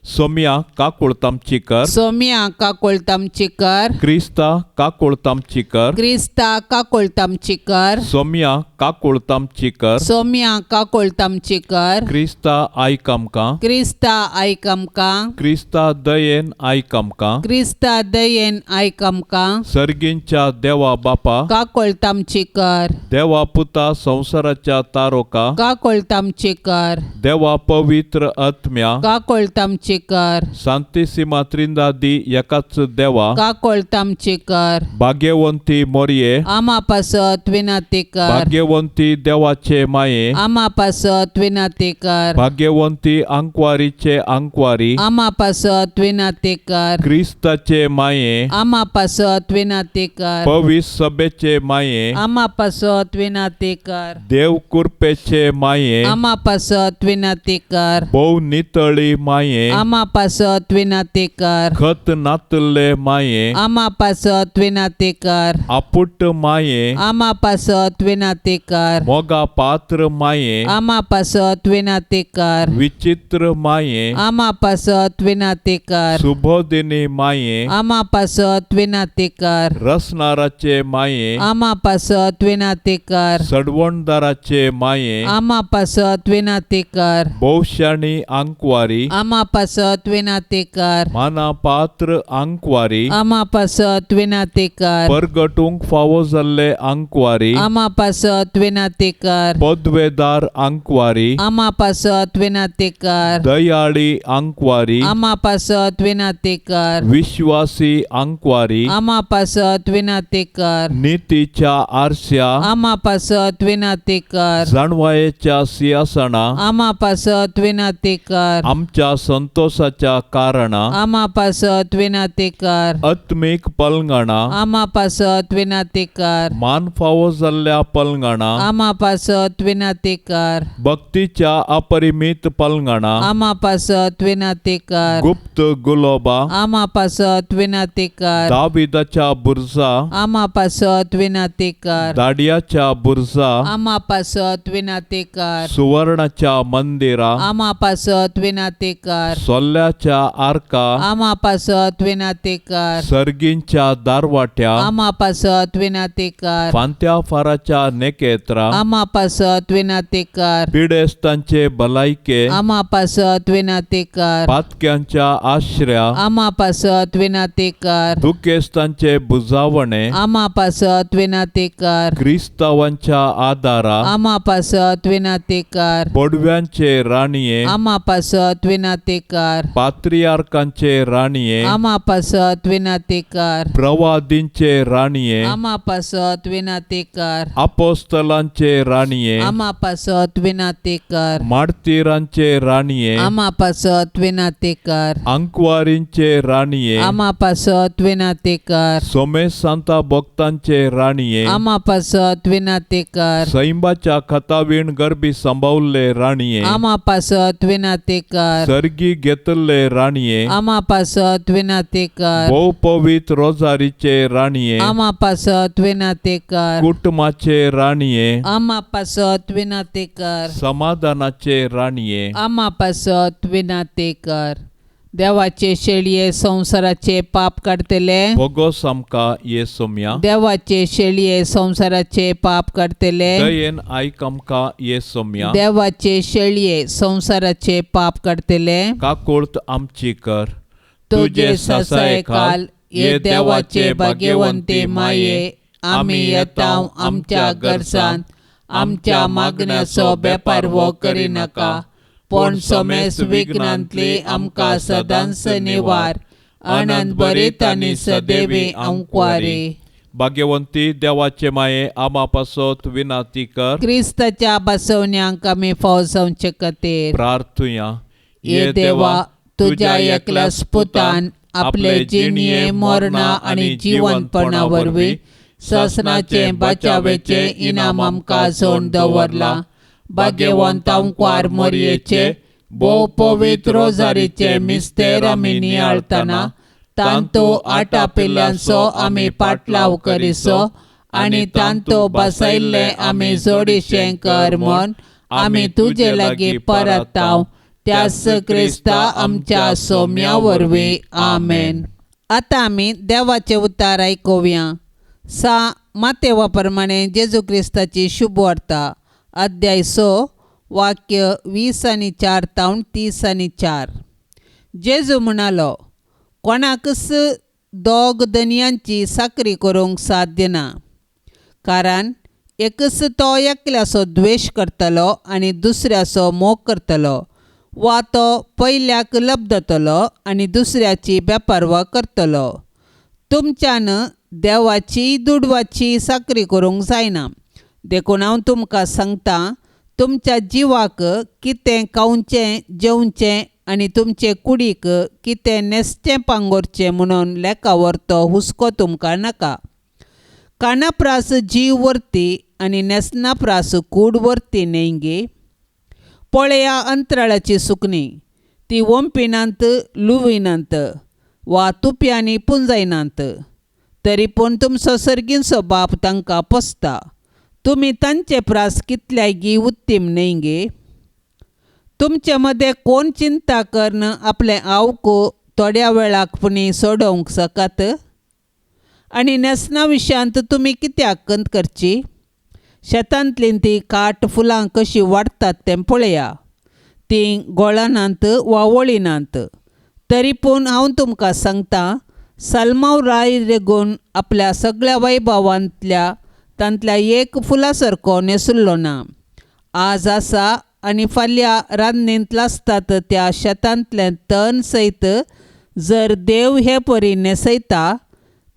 सोम्या काकुळतामची कर. सोम्या काकुळतामची कर. क्रिस्ता काकुळतामची कर. क्रिस्ता काकुळतामची कर. सोम्या काकुळतामची कर. सोम्या काकुळतामची कर. क्रिस्ता आयक आमकां. क्रिस्ता आयक आमकां. क्रिस्ता दयेन आयक आमकां. क्रिस्ता दयेन आयक आमकां. सर्गींच्या देवा बापा काकुळतामची कर. देवा पुता संसाराच्या तारोका काकुळतामची कर. देवा पवित्र आत्म्या काकुळतामची कर. सांतिसिमा त्रिंदादी एकाच देवा काकुळतामची कर. भाग्यवंती मोरये आम्हा पासत विनंती कर. भाग्यवंती देवाचे माये आम्हा पासत विनंती कर. भाग्यवंती अंकवारीचे अंकवारी आम्हा पासत विनंती कर. क्रिस्ताचे माये आम्हा पासत विनंती कर. पवित्र सभेचे माये आम्हा पासत विनंती कर. देव कृपेचे माये आम्हा पासत विनंती कर. बहु नितळी माये आम्हा पासत विनंती कर. खत नातले माये आम्हा पासत विनंती कर. आपुट माये आम्हा पासत विनंती कर. मोगा पात्र माये आम्हा पासत विनंती कर. विचित्र माये आम्हा पासत विनंती कर. सुबोधिनी माये आम्हा पासत विनंती कर. रसनाराचे माये आम्हा पासत विनंती कर. सडवणदाराचे माये आम्हा पासत विनंती कर. बहुशाणी अंकवारी आम्हा पासत विनंती कर. माना पात्र अंकवारी आम्हा पासत विनंती कर. परगटूंक फावो जाल्ले अंकवारी आम्हा पासत विनंती कर. पदवेदार अंकवारी आम्हा पासत विनंती कर. दयाळी अंकवारी आम्हा पासत विनंती कर. विश्वासी अंकवारी आम्हा पासत विनंती कर. नीतीच्या आरश्या आम्हा पासत विनंती कर. जाणवायेच्या सिंहासना आम्हा पासत विनंती कर. आमच्या संतोष संतोषाच्या कारणा आमा पासत विनातेकार आत्मीक पलंगणा आमा पासत विनातेकार मान फावो जाल्ल्या पलंगणा आमा पासत विनातेकार भक्तीच्या अपरिमित पलंगणा आमा पासत विनातेकार गुप्त गुलोबा आमा पासत विनातेकार दाविदाच्या बुरजा आमा पासत विनातेकार दाडियाच्या बुरजा आमा पासत विनातेकार सुवर्णाच्या मंदिरा आमा पासत विनातेकार सोल्ल्याच्या आर्का आमा पासत विनातेकार सर्गींच्या दारवाट्या आमा पासत विनातेकार फांत्या फाराच्या नेकेत्रा आमा पासत विनातेकार पिडेस्तांचे भलायके आमा पासत विनातेकार पातक्यांच्या आश्रया आमा पासत विनातेकार दुखेस्तांचे बुजावणे आमा पासत विनातेकार क्रिस्तावांच्या आदारा आमा पासत विनातेकार पडव्यांचे राणीये आमा पासत विनातेकार पात्रियार्कांचे राणीये आमा पासत विनातेकार प्रवादींचे राणीये आमा पासत विनातेकार अपोस्तलांचे राणीये आमा पासत विनातेकार मार्तिरांचे राणीये आमा पासत विनातेकार अंकवारींचे राणीये आमा पासत विनातेकार सोमे सांता भक्तांचे राणीये आमा पासत विनातेकार सैंबाच्या खतावीण गरबी संभावले राणीये आमा पासत विनातेकार सर्गी घेतले राणीये आमा पासत विनातेकार भोव पवित्र रोजारीचे राणीये आमा पासत विनातेकार कुटुंबाचे राणीये आमा पासत विनातेकार समाधानाचे राणीये आमा पासत विनातेकार देवाचे शेळये संसाराचे पाप काढतले भोगोस आमका येसोम्या देवाचे शेळये संसाराचे पाप काढतले दयेन आयक आमका येसोम्या देवाचे शेळये संसाराचे पाप काढतले काकुळत आमची कर तुझे ससाय काल ये देवाचे भाग्यवंते माये आम्ही येताव आमच्या गरजांत आमच्या मागण्याचो बेपार वो करी नका पण समेस विघ्नांतली आमकां सदांच निवार आनंद बरीत आनी सदैवी आमकारे भाग्यवंती देवाचे माये आमा पासत विनाती कर क्रिस्ताच्या बसवण्यांक आमी फाव जावचे खातीर प्रार्थुया ये देवा तुझ्या एकल्याच पुतान आपले जिणये मरणा आनी जिवंतपणा वरवीं ससनाचे बचावेचे इनाम आमकां जोड दवरला भाग्यवंत आमकार मरयेचे भोव पवित्र रोजारीचे मिस्तेर आमी नियाळतना तांतो आटा पिल्ल्यांचो आमी पाटलाव करिसो आनी तांतो बसयल्ले आमी जोडिशें कर म्हूण आमी तुजे लागीं परताव त्याच क्रिस्ता आमच्या सोम्या वरवीं आमेन. आतां आमी देवाचें उतार आयकुया. मातेवा प्रमाणे जेजू क्रिस्ताची शुभ वार्ता अध्याय 6 वाक्य 20 आनी 4 तावन 30 आनी 4. जेजू म्हणालो, कोणाकच दोग दनयांची साकरी करूंक साध्य ना, कारण एकच तो एकल्याचो द्वेश करतलो आनी दुसऱ्याचो मोग करतलो, वा तो पयल्याक लबदतलो आनी दुसऱ्याची बेपारवा करतलो. तुमच्यान देवाची दुडवाची साकरी करूंक जायना. देखून हांव तुमकां सांगतां, तुमच्या जिवाक कितें खावचें जेवचें आनी तुमचे कुडीक कितें न्हेसचें पांगोरचें म्हणून लेखावर तो हुस्को तुमकां नाका. कानाप्रास जीव व्हरती आनी न्हेसनाप्रास कूड व्हरती न्हय. पळया अंतराळाची सुकणी, ती वंपिनांत लुविनांत वा तुप्यांनी पुंजयनांत, तरी पूण तुमचो सर्गींचो बाप तांकां पोसता. तुमी तांचे प्रास कितल्याय उत्तीम न्हय. तुमचे मदें कोण चिंता करन आपले आवको थोड्या वेळाक पुणी सोडोवंक सकात? आनी न्हेसना विशयांत तुमी कित्याक कंत करची? शेतांतलीं ती काट फुलां कशीं वाडटात तें पळया. तीं गोळानांत वा वळिनांत, तरी पूण हांव तुमकां सांगतां, सलमाव राय लेगून आपल्या सगळ्या वैभवांतल्या तांतल्या एक फुला सारको न्हेसुल्लो ना. आज आसा आनी फाल्यां रान्नींत लासतात त्या शेतांतलें तण सयत जर देव हे परी न्हेसयता,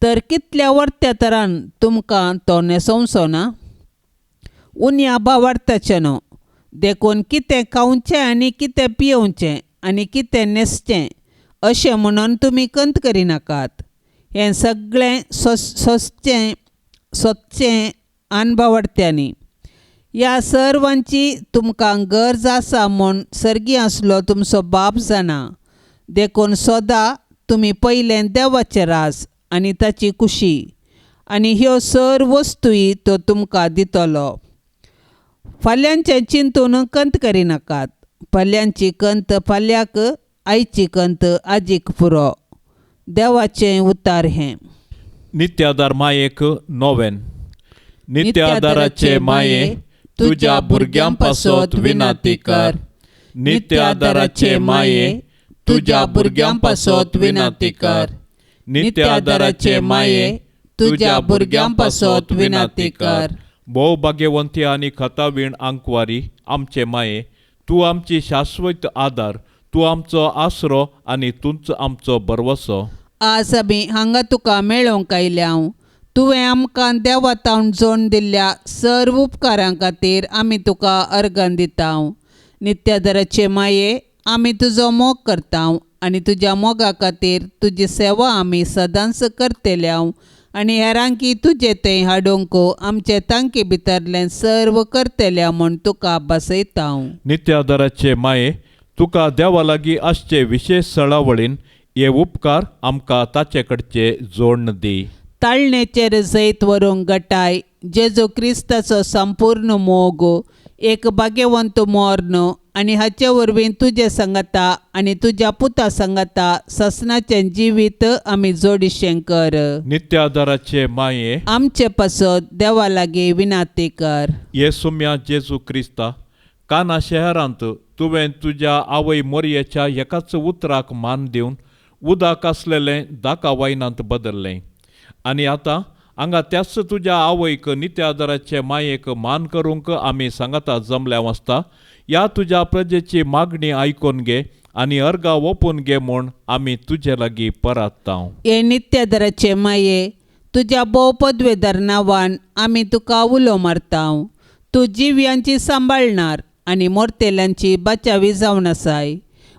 तर कितल्या वर्त्या तरान तुमकां तो न्हेसोवचो ना. उन्या भावार्थाचें न्हू. देखून कितें खावचें आनी कितें पियेवचें आनी कितें न्हेसचें अशें म्हणून तुमी कंत करिनाकात. हें सगळें सोदचें अनभावडत्यांनी. ह्या सर्वांची तुमकां गरज आसा म्हूण सर्गी आसलो तुमचो बाप जाणा. देखून सदां तुमी पयलें देवाचें रास आनी ताची कुशी, आनी ह्यो सर्व वस्तूय तो तुमकां दितलो. फाल्यांचें चिंतून कंत करिनाकात. फाल्यांची कंत फाल्यांक, आयची कंत आजीक पुरो. देवाचें उतार हें. नित्यादार मायेक नोवेन. नित्यादाराचे माये तुज्या भुरग्यां पासत विनाती कर. नित्यादाराचे माये तुज्या भुरग्यां पासत विनाती कर. नित्यादाराचे माये तुज्या भुरग्यां पासत विनाती कर. भोव भाग्यवंती आनी खतावीण आंकवारी आमचे माये, तूं आमची शाश्वत आदार, तूं आमचो आसरो आनी तूंच आमचो बरवसो. आज आमी हांगा तुका मेळोवंक आयल्याव. तुवें आमकां देवातावन जोड दिल्ल्या सर्व उपकारां खातीर आमी तुका अर्गां दिताव. नित्यादाराचे माये, आमी तुजो मोग करताव आनी तुज्या मोगा खातीर तुजी सेवा आमी सदांच करतल्याव आनी हेरांकी तुजें तें हाडूंक आमचे तांके भितरलें सर्व करतल्या म्हूण तुका बसयताव. नित्यादाराचे माये, तुका देवा लागीं आसचे विशेष सळावळीन हे उपकार आमकां ताचे कडचे जोडण दी. ताळणेचेर जैत व्हरूंक घटाय जेजू क्रिस्ताचो संपूर्ण मोग, एक भाग्यवंत मोर्न आनी हाचे वरवीं तुजे संगता आनी तुज्या पुता संगता ससनाचें जिवीत आमी जोडिशें कर. नित्यादाराचे माये, आमचे पासत देवा लागीं विनाती कर. येसुम्या जेजू क्रिस्ता, काना शहरांत तुवें तुज्या आवय मोरयेच्या एकाच उतराक मान दिवन उदक आसलेलें दाका वायनांत बदल्लें. आनी आतां हांगा त्याच तुज्या आवयक नित्यादाराचे मायेक मान करूंक आमी सांगता जमल्या आसता. ह्या तुज्या प्रजेची मागणी आयकून घे आनी अर्गां ओपून घे म्हूण आमी तुजे लागीं परात्ताव. हे नित्यादाराचे माये, तुज्या भोव पदवेदार नांवान आमी तुका उलो मारताव. तूं जिव्यांची सांबाळणार आनी मोरतेल्यांची बचावी जावन आसाय.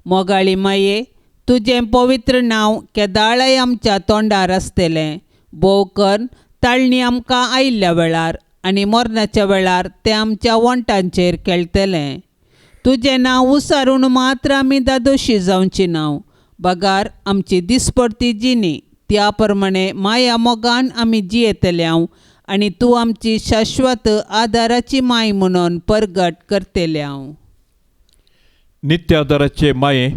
मोगाळी माये, तुजें पवित्र नांव केदाळय आमच्या तोंडार आसतलें. भोव कर ताळणी आमकां आयिल्ल्या वेळार आनी मरणाच्या वेळार तें आमच्या वंटांचेर खेळटलें. तुजें नांव उसारून मात्र आमी दादोशी जावची नाव. बगार आमची दिसपडती जिणी त्या प्रमाणे माया मोगान आमी जियेतल्याव आनी तूं आमची शाश्वत आदाराची माय म्हणून परगट करतल्याव. नित्यादाराचे माये,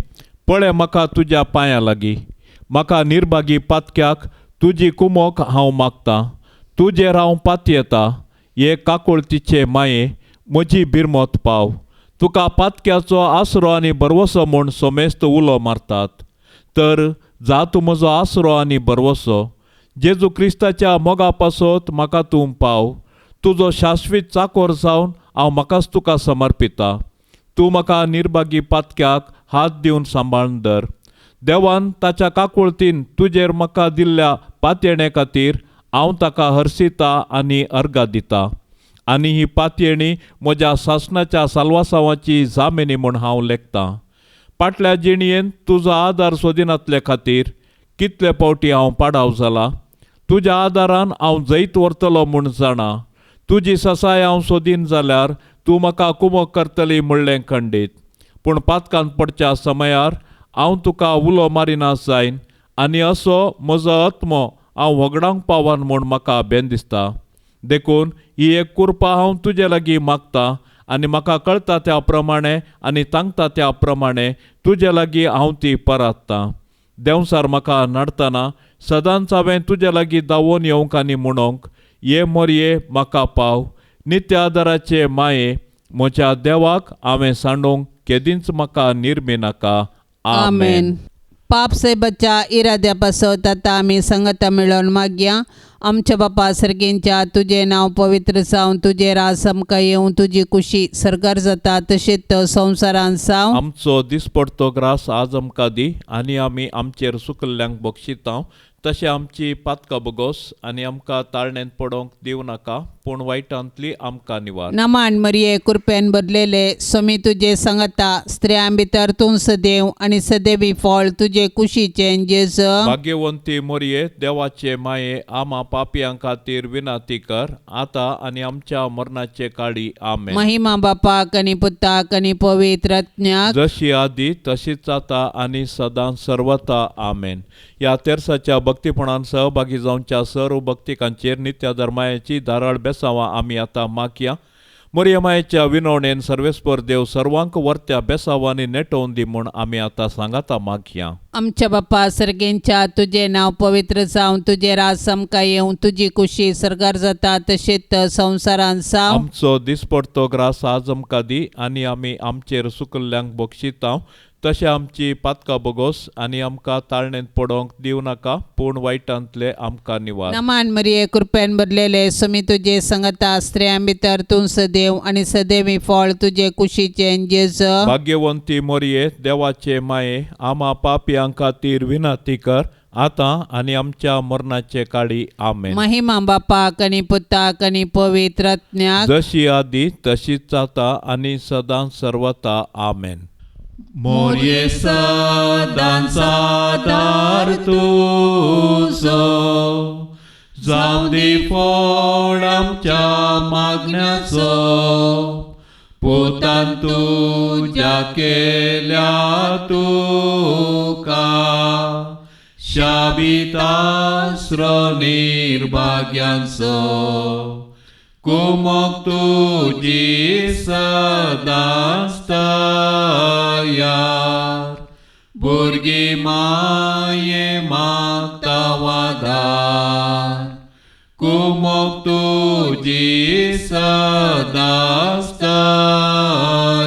पळय म्हाका तुज्या पांयां लागीं. म्हाका निर्भागी पातक्याक तुजी कुमोक हांव मागतां. तुजेर हांव पातयेता. हे काकुळतीचे माये, म्हजी बिरमोत पाव. तुका पातक्याचो आसरो आनी बरवसो म्हूण सोमेस्त उलो मारतात. तर जा तूं म्हजो आसरो आनी बरवसो. जेजू क्रिस्ताच्या मोगा पासत म्हाका तूं पाव. तुजो शाश्वीत चाकोर जावन हांव म्हाकाच तुका समर्पिता. तूं म्हाका निर्भागी पातक्याक हात दिवन सांबाळून धर. देवान ताच्या काकुळतीन तुजेर म्हाका दिल्ल्या पातयेणे खातीर हांव ताका हरसिता आनी अर्गां दितां. आनी ही पातयेणी म्हज्या सासणाच्या साल्वासांवाची जामेनी म्हूण हांव लेखतां. फाटल्या जिणयेन तुजो आदार सोदिनातले खातीर कितले फावटी हांव पाडाव जाला. तुज्या आदारान हांव जैत व्हरतलो म्हूण जाणा. तुजी ससाय हांव सोदीन जाल्यार तूं म्हाका कुमोक करतली म्हणलें खंडीत. पूण पातकांत पडच्या समयार हांव तुका उलो मारिना जायन आनी असो म्हजो आत्मो हांव वगडावंक पावन म्हूण म्हाका भेन दिसता. देखून ही एक कुरपा हांव तुजे लागीं मागतां आनी म्हाका कळटा त्या प्रमाणे आनी तांगता त्या प्रमाणे तुजे लागीं हांव ती परात्तां. देंवसार म्हाका नडतना सदांच हांवें तुजे लागीं दावोन येवंक आनी म्हणोंक, ये मोरये म्हाका पाव. नित्य आदाराचे माये, म्हज्या देवाक हांवें सांडूंक केदींच म्हाका निर्मी नाका. आमेन. पाप साहेबाच्या इराद्या पासत आतां आमी संगता मेळोन मागया. आमच्या बापा सर्गेंच्या तुझे नाव पवित्र जावन तुझे रास आमकां येवं तुझी कुशी सरकार जाता तशेंच संवसारान साव आमचो दिसपडतो ग्रास आज आमकां दी आनी आमी आमचेर सुकल्ल्यांक बक्षितांव तशें आमची पातकां बगोस आनी आमकां ताळणेंत पडोवंक दिवं नाका पूण वायटांतली आमकां निवार. नमान मरिये कृपेन बदलेले स्वामी तुझे सांगता स्त्रियां भितर तूं सदैव आनी सदैवी फळ तुझे कुशीचें जेजू. भाग्यवंती मोरये देवाचे माये आमा पापयां खातीर विनाती कर आतां आनी आमच्या मरणाचे काळी आमेन. महिमा बापाक आनी पुताक आनी पवित्र आत्म्याक जशी आदी तशीच आता आनी सदां सर्वता आमेन. ह्या तेरसाच्या भक्तीपणान सहभागी जावच्या सर्व भक्तिकांचेर नित्य धर्मायाची धारळ बेसावां आमी आतां मागया. मोरयमायेच्या विनवणेन सर्वेस्पर देव सर्वांक वर्त्या बेसावांनी नेटोवन दी म्हूण आमी आतां सांगाता मागया. आमच्या बापा सर्गेंच्या तुझे नाव पवित्र जावन तुझे रास आमकां येवं तुझी कुशी सरकार जाता तशेंच संवसारान साव आमचो दिसपडतो ग्रास आज आमकां दी आनी आमी आमचेर सुकल्ल्यांक बक्षितांव तशें आमची पातकां बगोस आनी आमकां ताळणेंत पडोवंक दिवं नाका पूण वायटांतले आमकां निवार. नमान मरिये कृपेन बदलेले स्वामी तुझे सांगता स्त्रियां भितर तूं सदैव आनी सदैवी फळ तुझे कुशीचें जेजू. भाग्यवंती मोरये देवाचे माये आमा पापयां खातीर विनाती कर आतां आनी आमच्या मरणाचे काळी आमेन. महिमा बापाक आनी पुताक आनी पवित्र आत्म्याक जशी आदी तशीच आता आनी सदां सर्वता आमेन. मोरये सदां सादार तुजो जावं दी फळ आमच्या मागण्याचो पोतान तुज्या केल्या तुका शाबीत आसरो निर्भाग्यांचो कुमोक तुजी सदांच तयार भुरगीं माये मागता वादार कुमोक तुजी सदांच तयार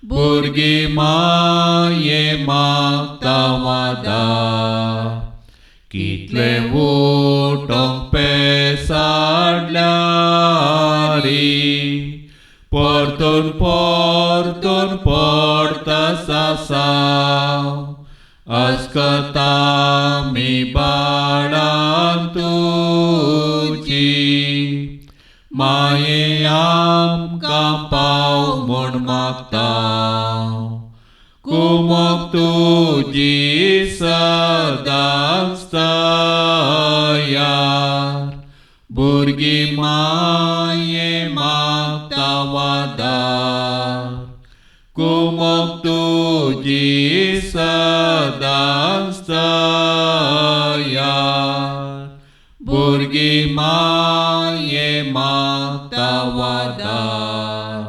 भुरगीं माये मागता वादार. कितले उठोंक पेसाडल्यारी परतून परतून पडता सासाव अस्कता मी बाळां तुजी माये आमकां पाव म्हूण मागता कुमोक तुजी सदांच तयार भुरगीं माये मागता वादार कुमोक तुजी सदांच तयार भुरगीं माये मागता वादार.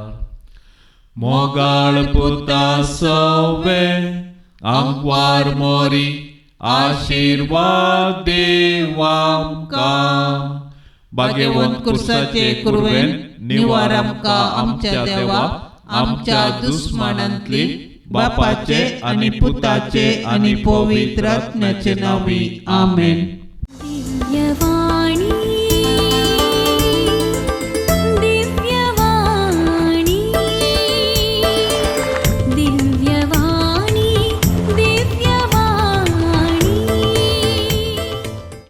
मोगाळ पुता सवे आमकां मोरी आशीर्वाद देवा आमकां भाग्यवंत कुर्साचे कुरवेन निवार आमकां आमच्या देवा आमच्या दुस्मानांतली बापाचे आनी पुताचे आनी पवित्र आत्म्याचे नांवी आमेन.